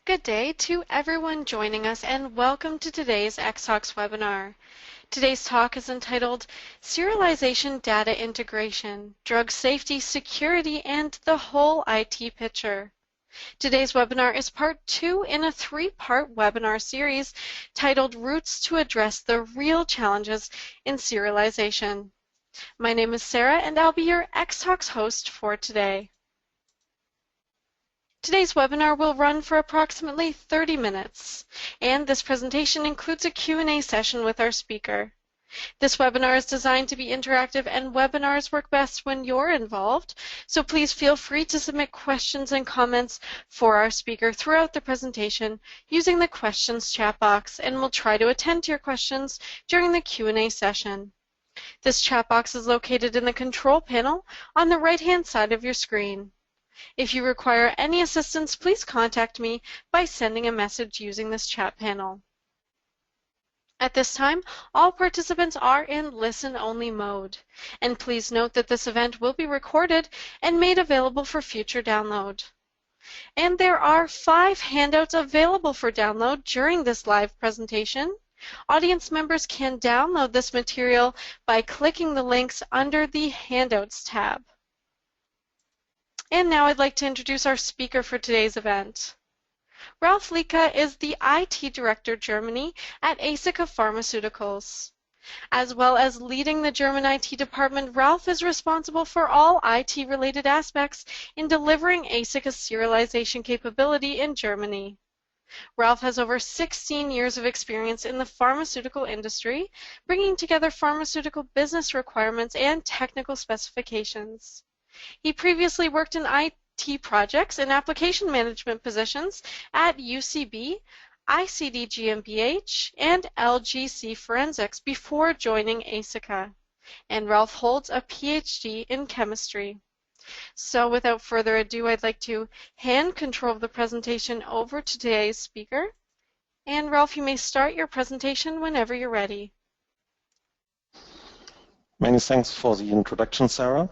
Good day to everyone joining us and welcome to today's XTalks webinar. Today's talk is entitled Serialization Data Integration, Drug Safety, Security, and the Whole IT Picture. Today's webinar is part 2 in a 3-part webinar series titled Routes to Address the Real Challenges in Serialization. My name is Sarah and I'll be your XTalks host for today. Today's webinar will run for approximately 30 minutes, and this presentation includes a Q&A session with our speaker. This webinar is designed to be interactive, and webinars work best when you're involved, so please feel free to submit questions and comments for our speaker throughout the presentation using the questions chat box, and we'll try to attend to your questions during the Q&A session. This chat box is located in the control panel on the right-hand side of your screen. If you require any assistance, please contact me by sending a message using this chat panel. At this time, all participants are in listen-only mode. And please note that this event will be recorded and made available for future download. And there are 5 handouts available for download during this live presentation. Audience members can download this material by clicking the links under the Handouts tab. And now I'd like to introduce our speaker for today's event. Ralf Liedke is the IT Director Germany at Aesica Pharmaceuticals. As well as leading the German IT department, Ralf is responsible for all IT-related aspects in delivering Aesica's serialization capability in Germany. Ralf has over 16 years of experience in the pharmaceutical industry, bringing together pharmaceutical business requirements and technical specifications. He previously worked in IT projects and application management positions at UCB, ICD GmbH, and LGC Forensics before joining Aesica. And Ralf holds a PhD in chemistry. So without further ado, I'd like to hand control of the presentation over to today's speaker. And Ralf, you may start your presentation whenever you're ready. Many thanks for the introduction, Sarah.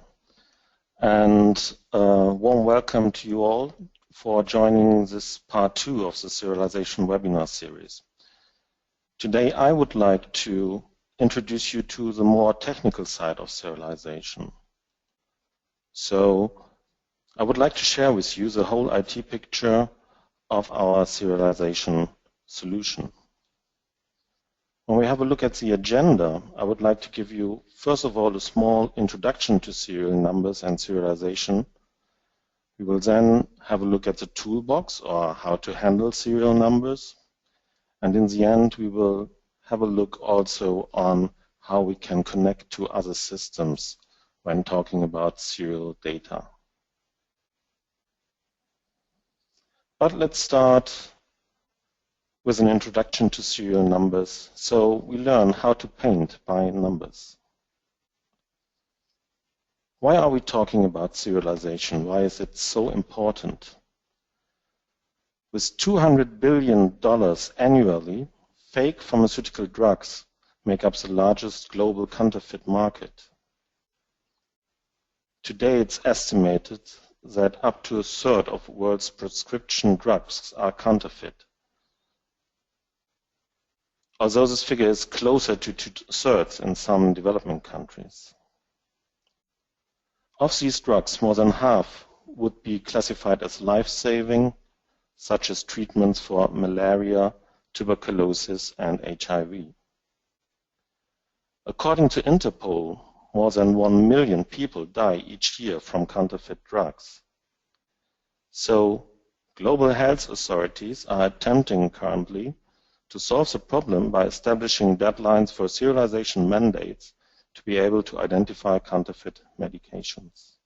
And a warm welcome to you all for joining this part 2 of the serialization webinar series. Today I would like to introduce you to the more technical side of serialization. So I would like to share with you the whole IT picture of our serialization solution. When we have a look at the agenda, I would like to give you, first of all, a small introduction to serial numbers and serialization. We will then have a look at the toolbox, or how to handle serial numbers. And in the end, we will have a look also on how we can connect to other systems when talking about serial data. But let's start with an introduction to serial numbers, so we learn how to paint by numbers. Why are we talking about serialization? Why is it so important? With $200 billion annually, fake pharmaceutical drugs make up the largest global counterfeit market. Today it's estimated that up to a third of the world's prescription drugs are counterfeit. Although this figure is closer to 2/3 in some developing countries. Of these drugs, more than half would be classified as life-saving, such as treatments for malaria, tuberculosis, and HIV. According to Interpol, more than 1 million people die each year from counterfeit drugs. So, global health authorities are attempting currently to solve the problem by establishing deadlines for serialization mandates to be able to identify counterfeit medications.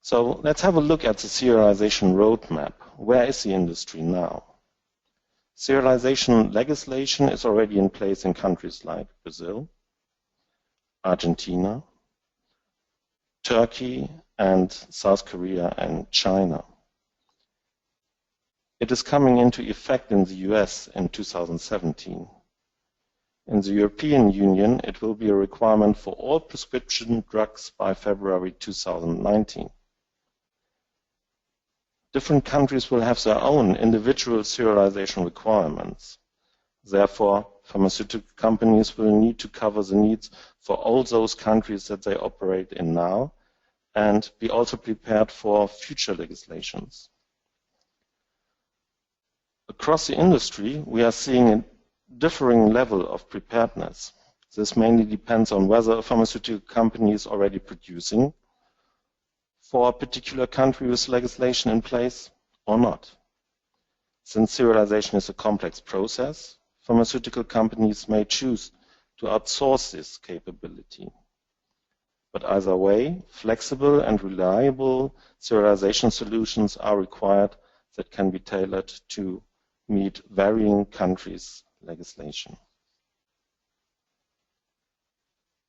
So let's have a look at the serialization roadmap. Where is the industry now? Serialization legislation is already in place in countries like Brazil, Argentina, Turkey, and South Korea and China. It is coming into effect in the US in 2017. In the European Union, it will be a requirement for all prescription drugs by February 2019. Different countries will have their own individual serialization requirements. Therefore, pharmaceutical companies will need to cover the needs for all those countries that they operate in now and be also prepared for future legislations. Across the industry, we are seeing a differing level of preparedness. This mainly depends on whether a pharmaceutical company is already producing for a particular country with legislation in place or not. Since serialization is a complex process, pharmaceutical companies may choose to outsource this capability. But either way, flexible and reliable serialization solutions are required that can be tailored to meet varying countries' legislation.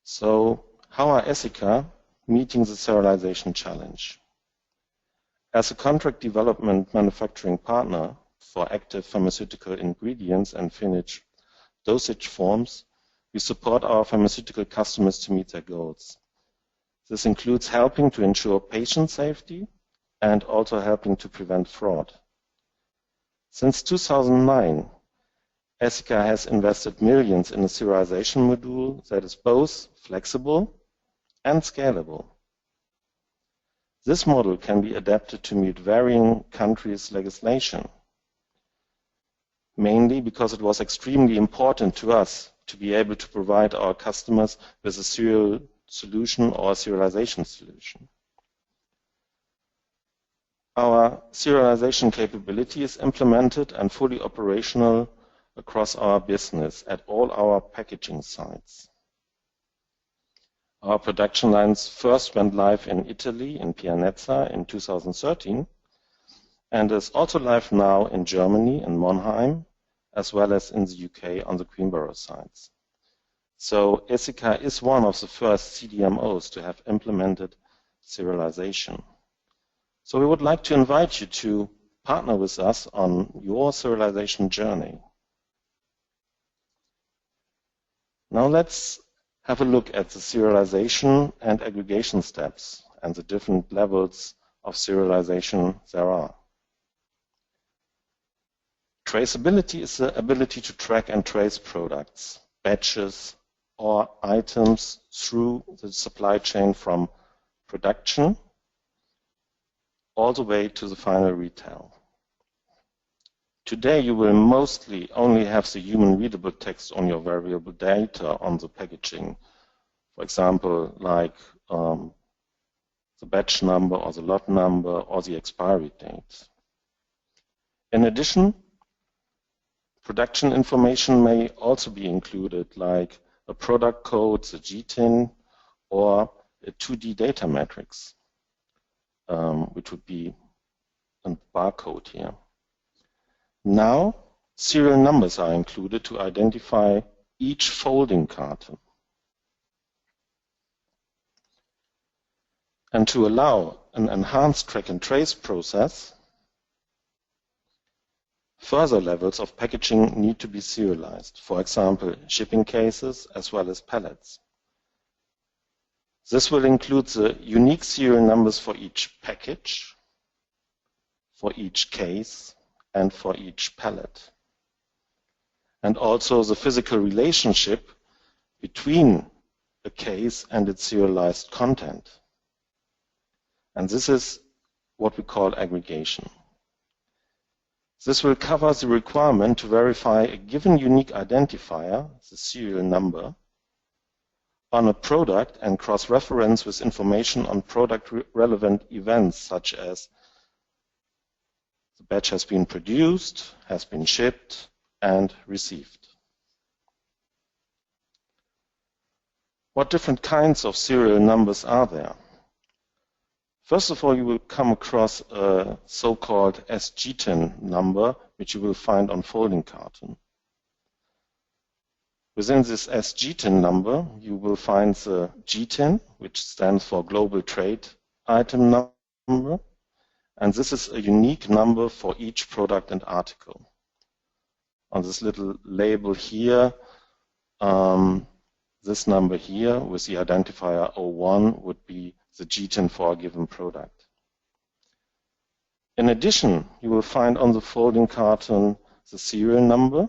So, how are Aesica meeting the serialization challenge? As a contract development manufacturing partner for active pharmaceutical ingredients and finished dosage forms, we support our pharmaceutical customers to meet their goals. This includes helping to ensure patient safety and also helping to prevent fraud. Since 2009, Aesica has invested millions in a serialization module that is both flexible and scalable. This model can be adapted to meet varying countries' legislation, mainly because it was extremely important to us to be able to provide our customers with a serial solution or a serialization solution. Our serialization capability is implemented and fully operational across our business at all our packaging sites. Our production lines first went live in Italy, in Pianezza, in 2013, and is also live now in Germany, in Monheim, as well as in the UK on the Queenborough sites. So Aesica is one of the first CDMOs to have implemented serialization. So we would like to invite you to partner with us on your serialization journey. Now let's have a look at the serialization and aggregation steps and the different levels of serialization there are. Traceability is the ability to track and trace products, batches, or items through the supply chain from production all the way to the final retail. Today you will mostly only have the human readable text on your variable data on the packaging. For example, like the batch number or the lot number or the expiry date. In addition, production information may also be included, like a product code, the GTIN, or a 2D data matrix, which would be a barcode here. Now, serial numbers are included to identify each folding carton. And to allow an enhanced track and trace process, further levels of packaging need to be serialized, for example, shipping cases as well as pallets. This will include the unique serial numbers for each package, for each case, and for each pallet. And also the physical relationship between a case and its serialized content. And this is what we call aggregation. This will cover the requirement to verify a given unique identifier, the serial number, on a product and cross-reference with information on product-relevant events such as the batch has been produced, has been shipped, and received. What different kinds of serial numbers are there? First of all, you will come across a so-called SGTIN number, which you will find on folding carton. Within this SGTIN number, you will find the GTIN, which stands for Global Trade Item Number, and this is a unique number for each product and article. On this little label here, this number here with the identifier 01 would be the GTIN for a given product. In addition, you will find on the folding carton the serial number.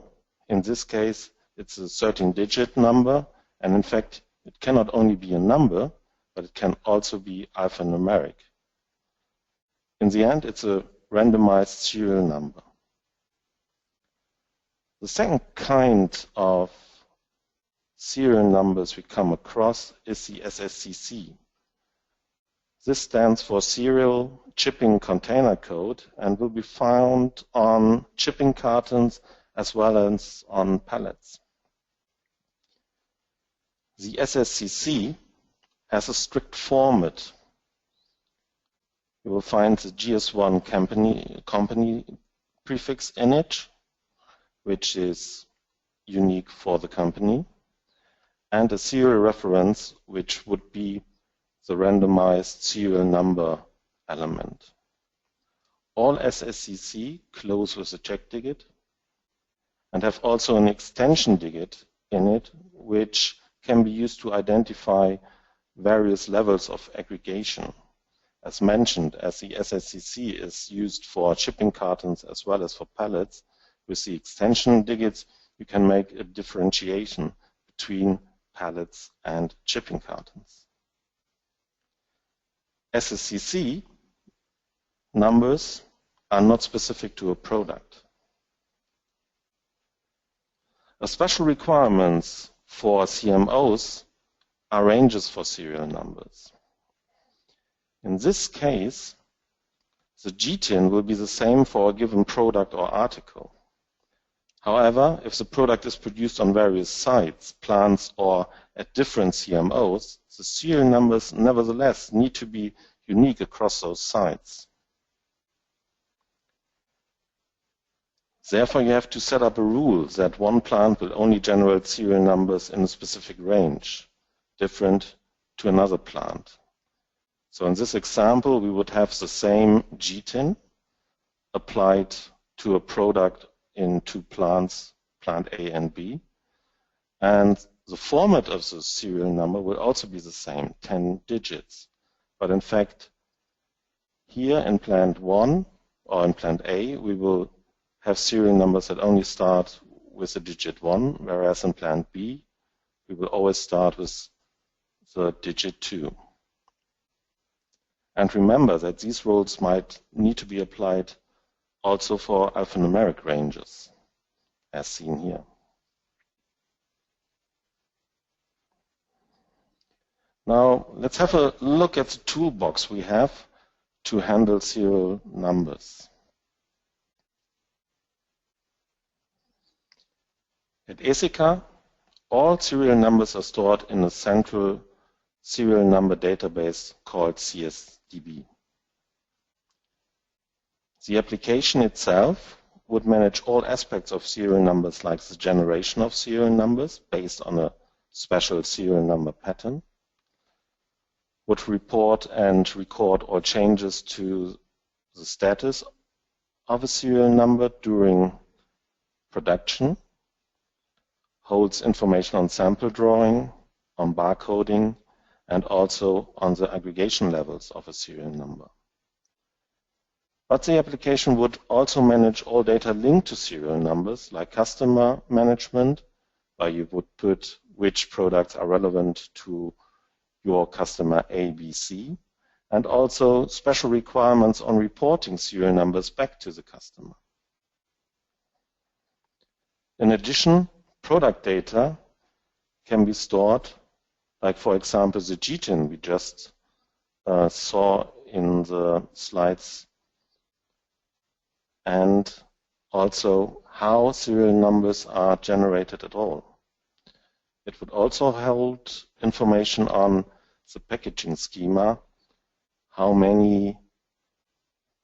In this case, it's a 13-digit number, and in fact, it cannot only be a number, but it can also be alphanumeric. In the end, it's a randomized serial number. The second kind of serial numbers we come across is the SSCC. This stands for Serial Shipping Container Code and will be found on shipping cartons as well as on pallets. The SSCC has a strict format. You will find the GS1 company prefix in it, which is unique for the company, and a serial reference, which would be the randomized serial number element. All SSCC close with a check digit and have also an extension digit in it, which can be used to identify various levels of aggregation. As mentioned, as the SSCC is used for shipping cartons as well as for pallets, with the extension digits, you can make a differentiation between pallets and shipping cartons. SSCC numbers are not specific to a product. A special requirements for CMOs are ranges for serial numbers. In this case, the GTIN will be the same for a given product or article. However, if the product is produced on various sites, plants, or at different CMOs, the serial numbers nevertheless need to be unique across those sites. Therefore, you have to set up a rule that one plant will only generate serial numbers in a specific range, different to another plant. So in this example, we would have the same GTIN applied to a product in two plants, plant A and B. And the format of the serial number will also be the same, 10 digits. But in fact, here in plant 1 or in plant A, we will have serial numbers that only start with the digit 1, whereas in plant B, we will always start with the digit 2. And remember that these rules might need to be applied also for alphanumeric ranges, as seen here. Now, let's have a look at the toolbox we have to handle serial numbers. At Aesica, all serial numbers are stored in a central serial number database called CSDB. The application itself would manage all aspects of serial numbers, like the generation of serial numbers based on a special serial number pattern, would report and record all changes to the status of a serial number during production, holds information on sample drawing, on barcoding, and also on the aggregation levels of a serial number. But the application would also manage all data linked to serial numbers, like customer management, where you would put which products are relevant to your customer A, B, C, and also special requirements on reporting serial numbers back to the customer. In addition, product data can be stored, like for example the GTIN we just saw in the slides, and also how serial numbers are generated at all. It would also hold information on the packaging schema, how many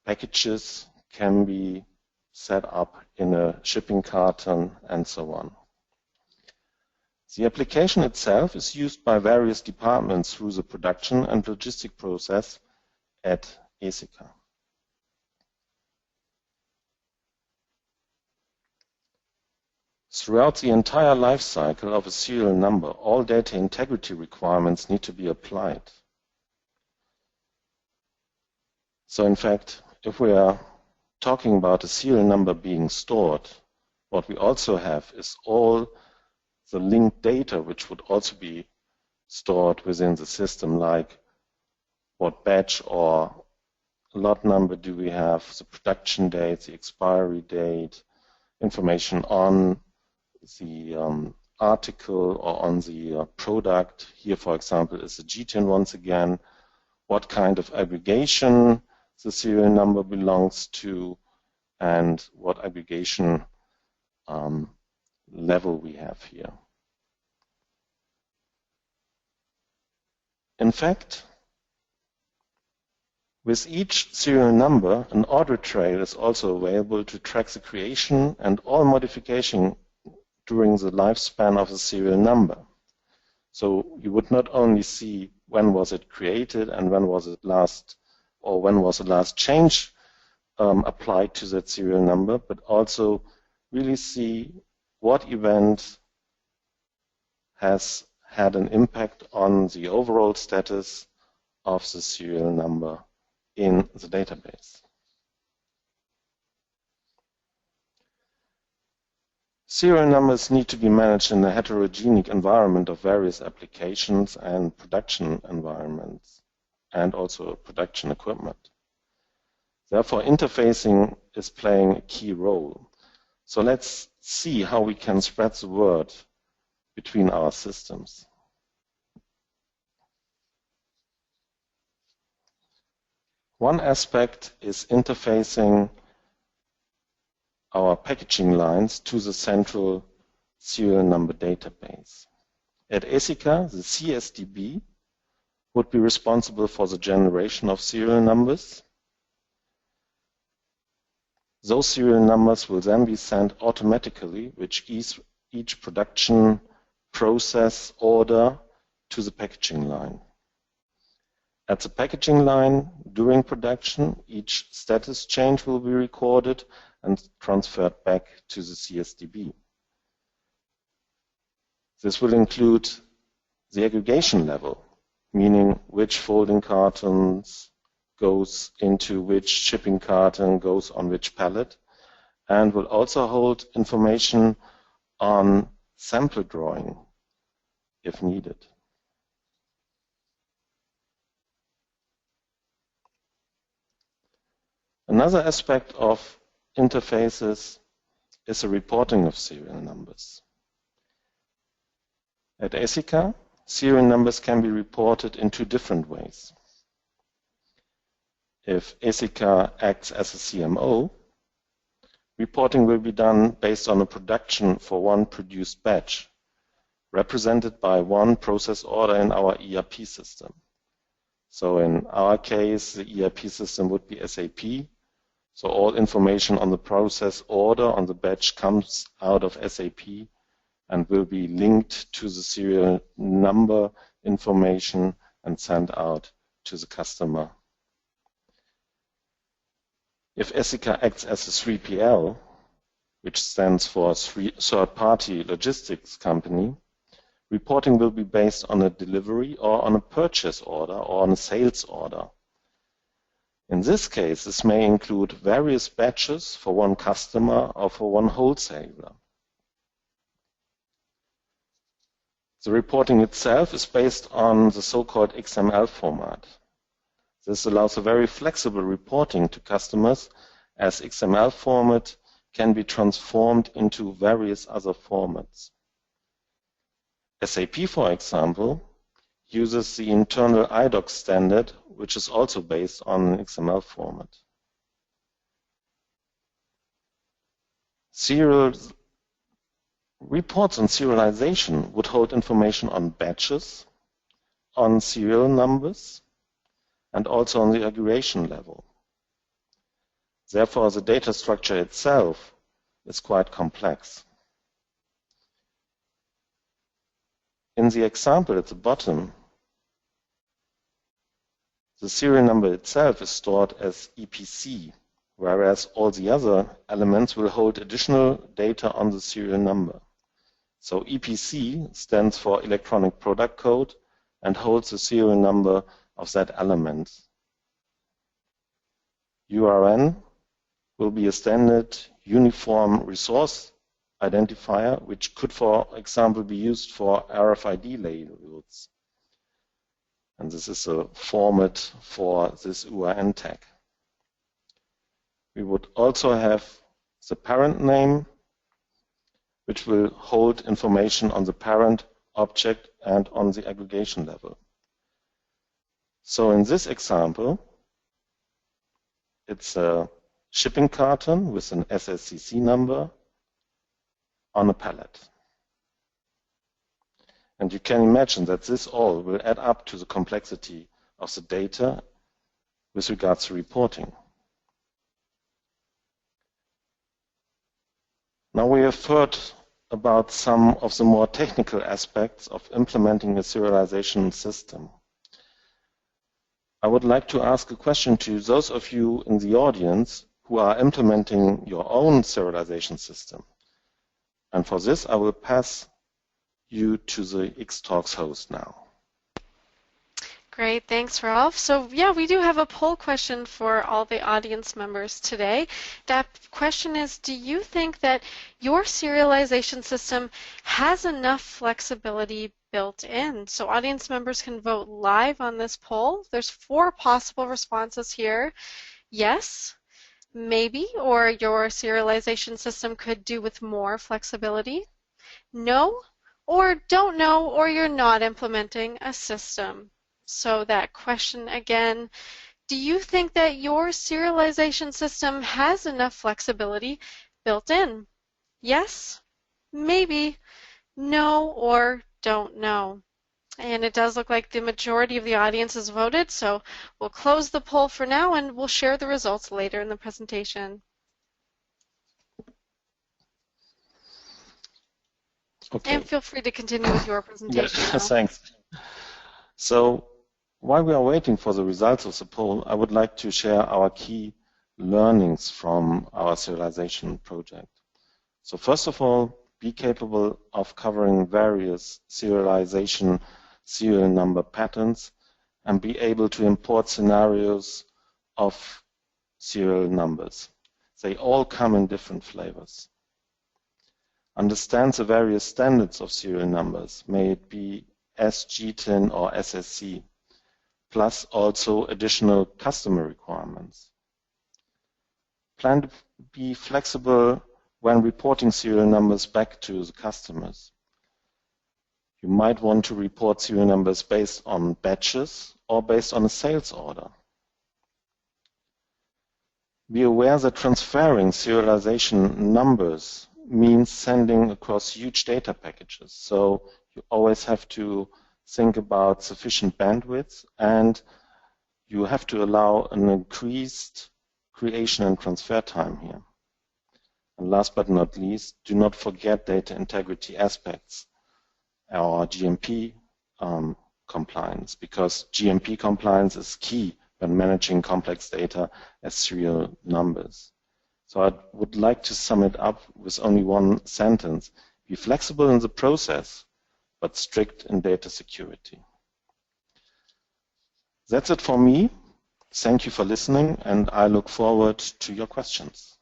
packages can be set up in a shipping carton, and so on. The application itself is used by various departments through the production and logistic process at Aesica. Throughout the entire life cycle of a serial number, all data integrity requirements need to be applied. So in fact, if we are talking about a serial number being stored, what we also have is all the linked data which would also be stored within the system, like what batch or lot number do we have, the production date, the expiry date, information on the article or on the product. Here, for example, is the GTIN once again, what kind of aggregation the serial number belongs to, and what aggregation level we have here. In fact, with each serial number, an audit trail is also available to track the creation and all modification during the lifespan of the serial number. So you would not only see when was it created and when was it last, or when was the last change applied to that serial number, but also really see what event has had an impact on the overall status of the serial number in the database. Serial numbers need to be managed in a heterogeneous environment of various applications and production environments, and also production equipment. Therefore, interfacing is playing a key role. So let's see how we can spread the word between our systems. One aspect is interfacing our packaging lines to the central serial number database. At Aesica, the CSDB would be responsible for the generation of serial numbers. Those serial numbers will then be sent automatically with each production process order to the packaging line. At the packaging line, during production, each status change will be recorded and transferred back to the CSDB. This will include the aggregation level, meaning which folding cartons goes into which shipping carton, goes on which pallet, and will also hold information on sample drawing if needed. Another aspect of interfaces is the reporting of serial numbers. At Aesica, serial numbers can be reported in two different ways. If Aesica acts as a CMO, reporting will be done based on a production for one produced batch, represented by one process order in our ERP system. So in our case, the ERP system would be SAP. So all information on the process order on the batch comes out of SAP and will be linked to the serial number information and sent out to the customer. If Aesica acts as a 3PL, which stands for third-party logistics company, reporting will be based on a delivery or on a purchase order or on a sales order. In this case, this may include various batches for one customer or for one wholesaler. The reporting itself is based on the so-called XML format. This allows a very flexible reporting to customers, as XML format can be transformed into various other formats. SAP, for example, uses the internal IDOC standard, which is also based on an XML format. Reports on serialization would hold information on batches, on serial numbers, and also on the aggregation level. Therefore, the data structure itself is quite complex. In the example at the bottom, the serial number itself is stored as EPC, whereas all the other elements will hold additional data on the serial number. So EPC stands for electronic product code and holds the serial number of that element. URN will be a standard uniform resource identifier, which could, for example, be used for RFID labels. And this is a format for this URN tag. We would also have the parent name, which will hold information on the parent object and on the aggregation level. So in this example, it's a shipping carton with an SSCC number on a pallet. And you can imagine that this all will add up to the complexity of the data with regards to reporting. Now we have heard about some of the more technical aspects of implementing a serialization system. I would like to ask a question to those of you in the audience who are implementing your own serialization system. And for this, I will pass you to the X-Talks host now. Great, thanks, Ralf. So yeah, we do have a poll question for all the audience members today. That question is, do you think that your serialization system has enough flexibility built in? So audience members can vote live on this poll. There's 4 possible responses here. Yes, maybe, or your serialization system could do with more flexibility. No, or don't know, or you're not implementing a system. So that question again, do you think that your serialization system has enough flexibility built in? Yes, maybe, no, or don't know. And it does look like the majority of the audience has voted, so we'll close the poll for now and we'll share the results later in the presentation. Okay. And feel free to continue with your presentation. Yeah, thanks. So while we are waiting for the results of the poll, I would like to share our key learnings from our serialization project. So first of all, be capable of covering various serialization serial number patterns and be able to import scenarios of serial numbers. They all come in different flavors. Understand the various standards of serial numbers, may it be SGTIN or SSC, plus also additional customer requirements. Plan to be flexible when reporting serial numbers back to the customers. You might want to report serial numbers based on batches or based on a sales order. Be aware that transferring serialization numbers means sending across huge data packages. So you always have to think about sufficient bandwidth, and you have to allow an increased creation and transfer time here. And last but not least, do not forget data integrity aspects, or GMP compliance, because GMP compliance is key when managing complex data as serial numbers. So I would like to sum it up with only one sentence. Be flexible in the process, but strict in data security. That's it for me. Thank you for listening, and I look forward to your questions.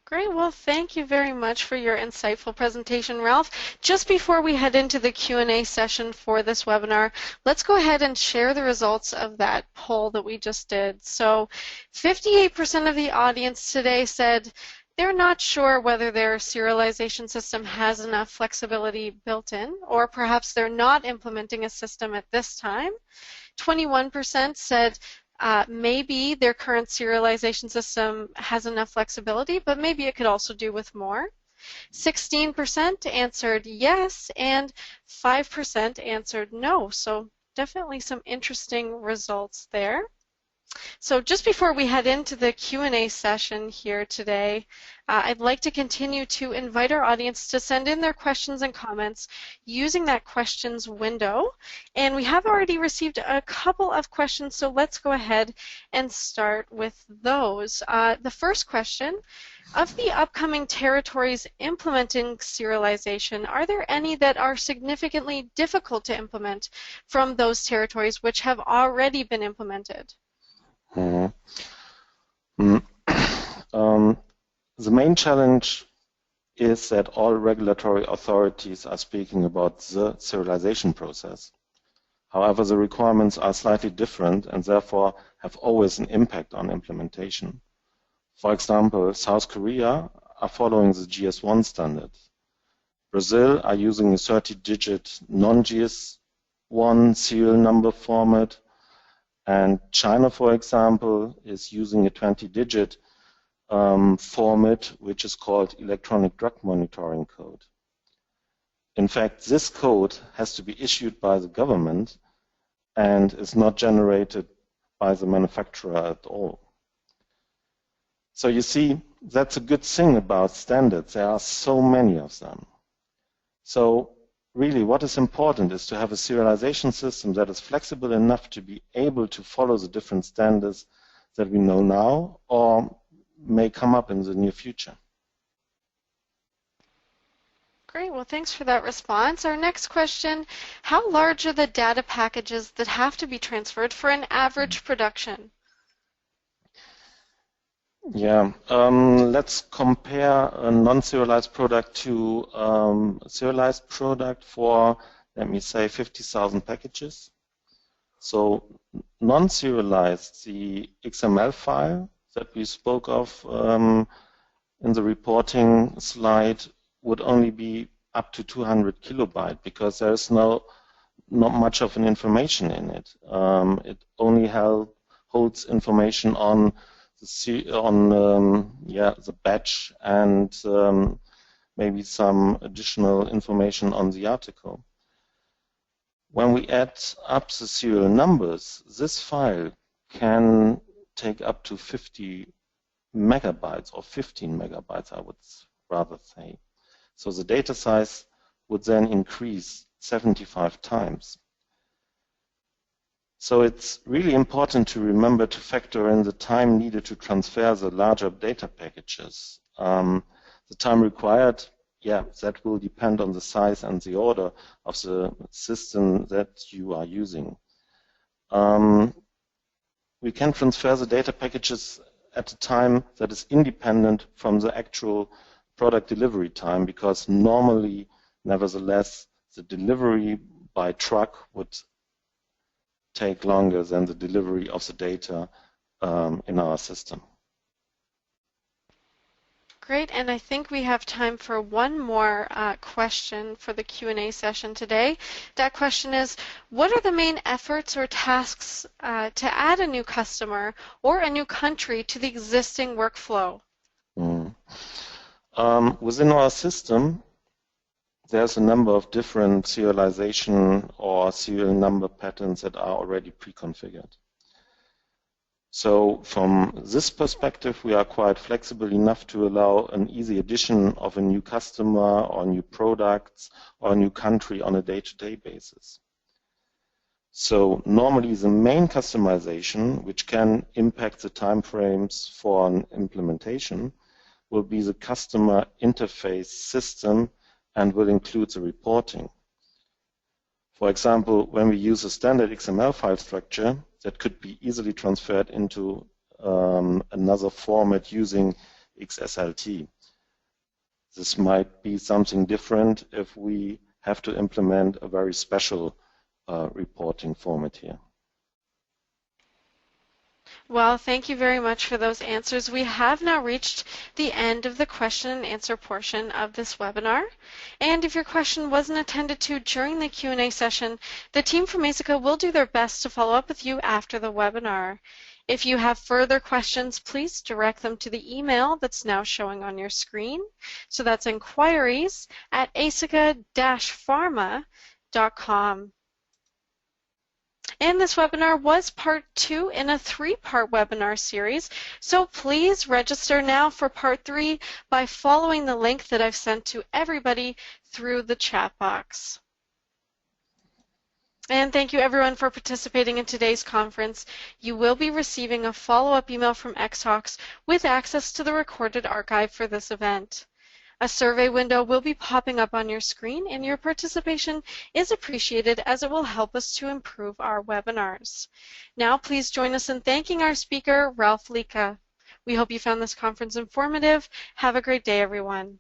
Great. Well, thank you very much for your insightful presentation, Ralf. Just before we head into the Q&A session for this webinar, let's go ahead and share the results of that poll that we just did. So 58% of the audience today said they're not sure whether their serialization system has enough flexibility built in, or perhaps they're not implementing a system at this time. 21% said maybe their current serialization system has enough flexibility, but maybe it could also do with more. 16% answered yes, and 5% answered no. So definitely some interesting results there. So just before we head into the Q&A session here today, I'd like to continue to invite our audience to send in their questions and comments using that questions window. And we have already received a couple of questions, so let's go ahead and start with those. The first question, of the upcoming territories implementing serialization, are there any that are significantly difficult to implement from those territories which have already been implemented? The main challenge is that all regulatory authorities are speaking about the serialization process. However, the requirements are slightly different and therefore have always an impact on implementation. For example, South Korea are following the GS1 standard. Brazil are using a 30-digit non-GS1 serial number format, and China, for example, is using a 20-digit format, which is called electronic drug monitoring code. In fact, this code has to be issued by the government and is not generated by the manufacturer at all. So you see, that's a good thing about standards. There are so many of them. So really what is important is to have a serialization system that is flexible enough to be able to follow the different standards that we know now or may come up in the near future. Great, well thanks for that response. Our next question, how large are the data packages that have to be transferred for an average production? Yeah, let's compare a non-serialized product to a serialized product for, let me say, 50,000 packages. So non-serialized, the XML file that we spoke of in the reporting slide would only be up to 200 kilobyte because there's not much of an information in it. It only holds information on the batch and maybe some additional information on the article. When we add up the serial numbers, this file can take up to 50 megabytes or 15 megabytes, I would rather say. So the data size would then increase 75 times. So it's really important to remember to factor in the time needed to transfer the larger data packages. The time required, that will depend on the size and the order of the system that you are using. We can transfer the data packages at a time that is independent from the actual product delivery time, because normally, nevertheless, the delivery by truck would take longer than the delivery of the data in our system. Great, and I think we have time for one more question for the Q&A session today. That question is, what are the main efforts or tasks to add a new customer or a new country to the existing workflow? Within our system, there's a number of different serialization or serial number patterns that are already pre-configured. So from this perspective, we are quite flexible enough to allow an easy addition of a new customer or new products or a new country on a day-to-day basis. So normally the main customization, which can impact the timeframes for an implementation, will be the customer interface system and will include the reporting. For example, when we use a standard XML file structure, that could be easily transferred into another format using XSLT. This might be something different if we have to implement a very special reporting format here. Well, thank you very much for those answers. We have now reached the end of the question and answer portion of this webinar. And if your question wasn't attended to during the Q&A session, the team from Aesica will do their best to follow up with you after the webinar. If you have further questions, please direct them to the email that's now showing on your screen. So that's inquiries@aesica-pharma.com. And this webinar was part 2 in a 3-part webinar series, so please register now for part 3 by following the link that I've sent to everybody through the chat box. And thank you everyone for participating in today's conference. You will be receiving a follow-up email from XTalks with access to the recorded archive for this event. A survey window will be popping up on your screen, and your participation is appreciated as it will help us to improve our webinars. Now please join us in thanking our speaker, Ralf Liedke. We hope you found this conference informative. Have a great day, everyone.